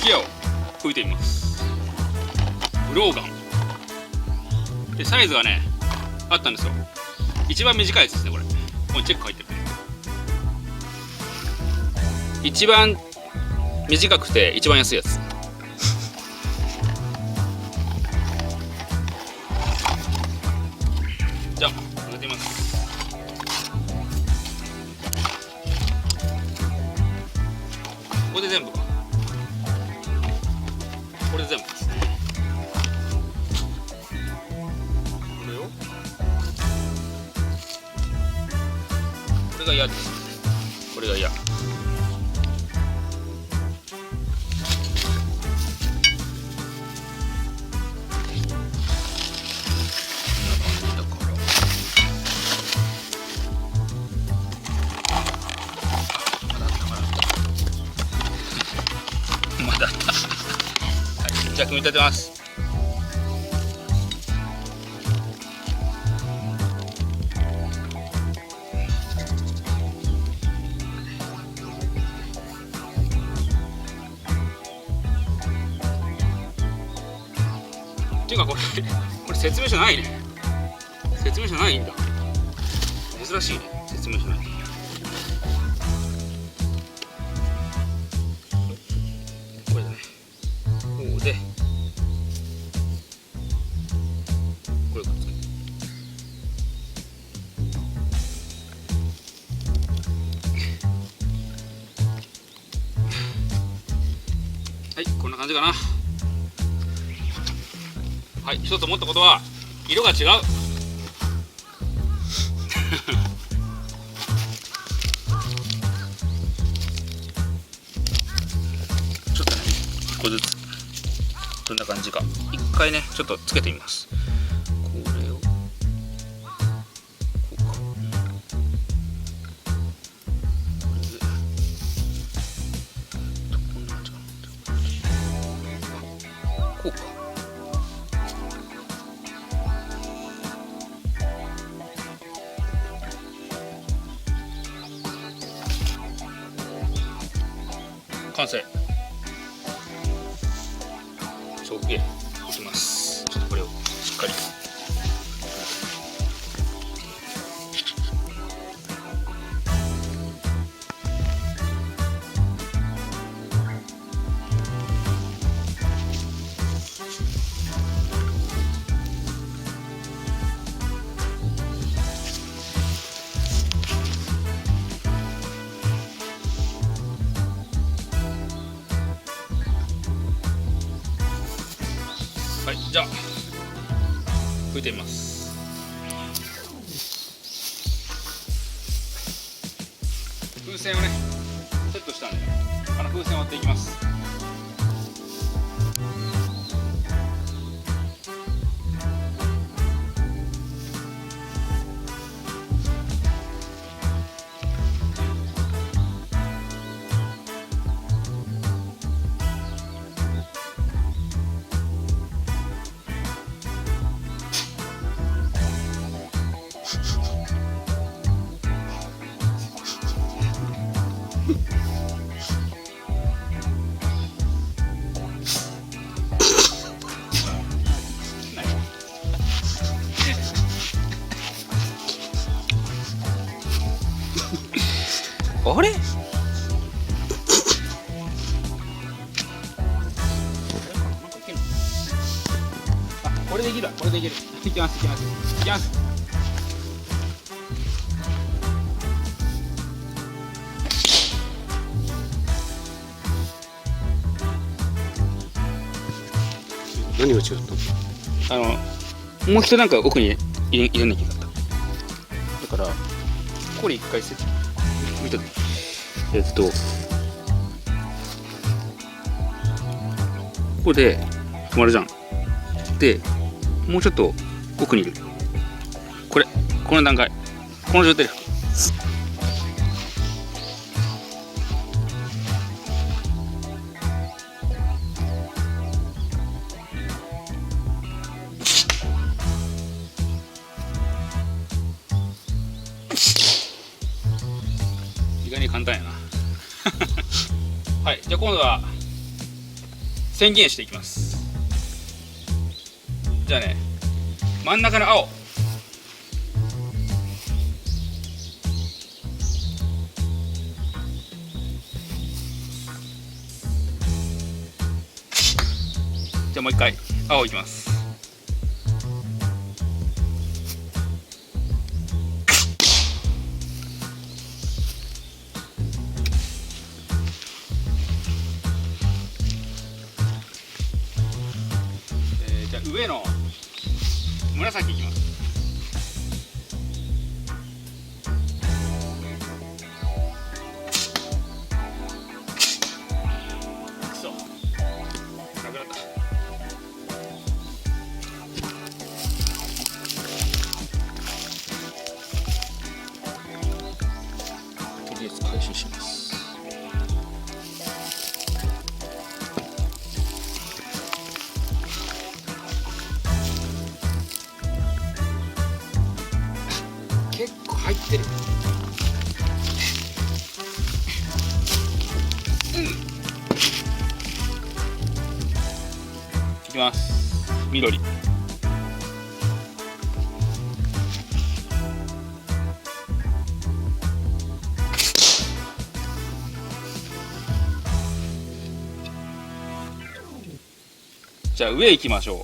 吹き矢を吹いてみます。ブローガンでサイズがねあったんですよ。一番短いやつですね。これもうチェック入ってる。一番短くて一番安いやつ。じゃあやってみます。これで全部か。これで全部ですね。これをこれが嫌です。これが嫌。まだあった。はい、じゃあ組み立てます。っていうかこれ説明書ないね。説明書ないんだ。珍しいね。説明書ない。これだね。こうでこれくっつけて。はい、こんな感じかな。はい、一つ思ったことは色が違う。ちょっとね、一個ずつどんな感じか一回ねちょっとつけてみます。これをこうか、これでこんな感じかな。こうか。完成。上下いきます。ちょっとこれをしっかり。はい、じゃあ吹いてみます。風船をねセットしたんで、風船を割っていきます。あれ？これでいけるわ。これでいける。いきます。いきます。いきます。何が違ったの？もう一度なんか奥に入れなきゃいけなかった。だからここで一回セット見たここで止まるじゃん。でもうちょっと奥にいる。この段階、この状態で意外に簡単やなはい、じゃあ今度は宣言していきます。じゃあね、真ん中の青、じゃあもう一回青いきます。じゃあ上の紫いきます。くそ、なくなった。とりあえず回収します。結構入ってる。いきます。緑。じゃあ上行きましょう。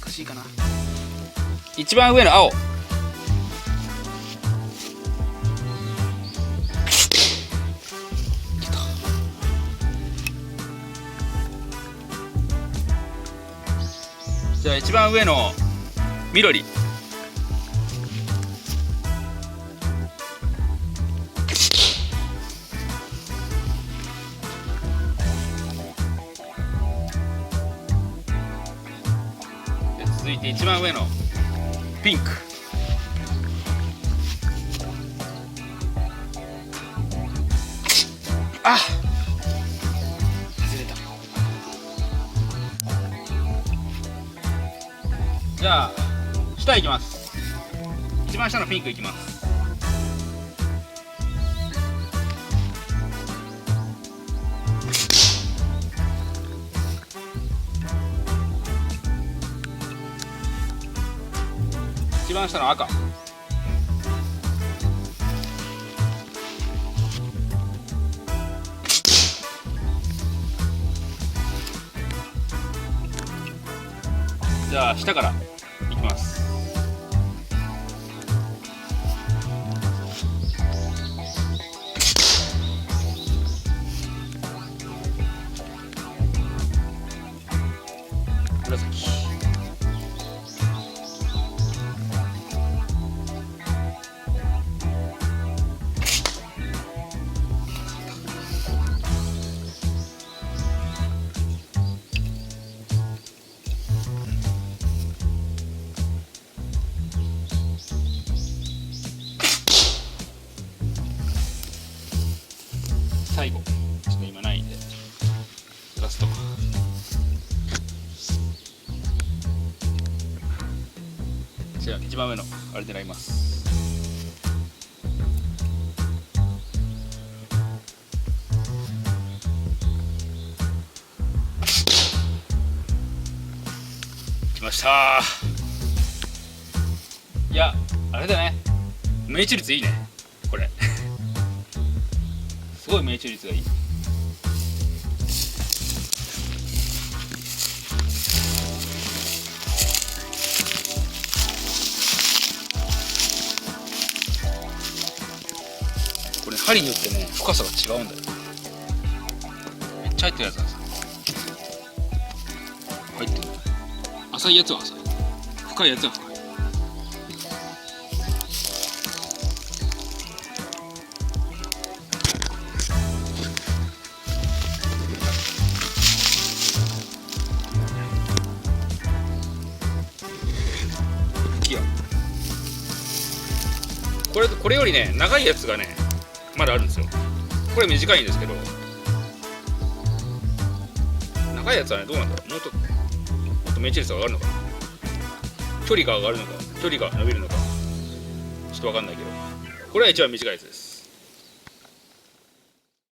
難しいかな。一番上の青。じゃあ一番上の緑。続いて一番上のピンク。あ、外れた。じゃあ下行きます。一番下のピンク行きます。一番下の赤。じゃあ下からいきます。紫。最後ちょっと今ないんでラスト。じゃあ一番上のあれ狙います。来ました。いやあれだね、命中率いいねこれすごい命中率がいい。これ針によってね深さが違うんだよ。めっちゃ入ってるやつなんですよ。入ってる。浅いやつは浅い、深いやつは深い。これよりね長いやつがねまだあるんですよ。これ短いんですけど、長いやつはねどうなんだろう。もっと命中率が上がるのかな。距離が上がるのか距離が伸びるのかちょっと分かんないけど、これは一番短いやつです。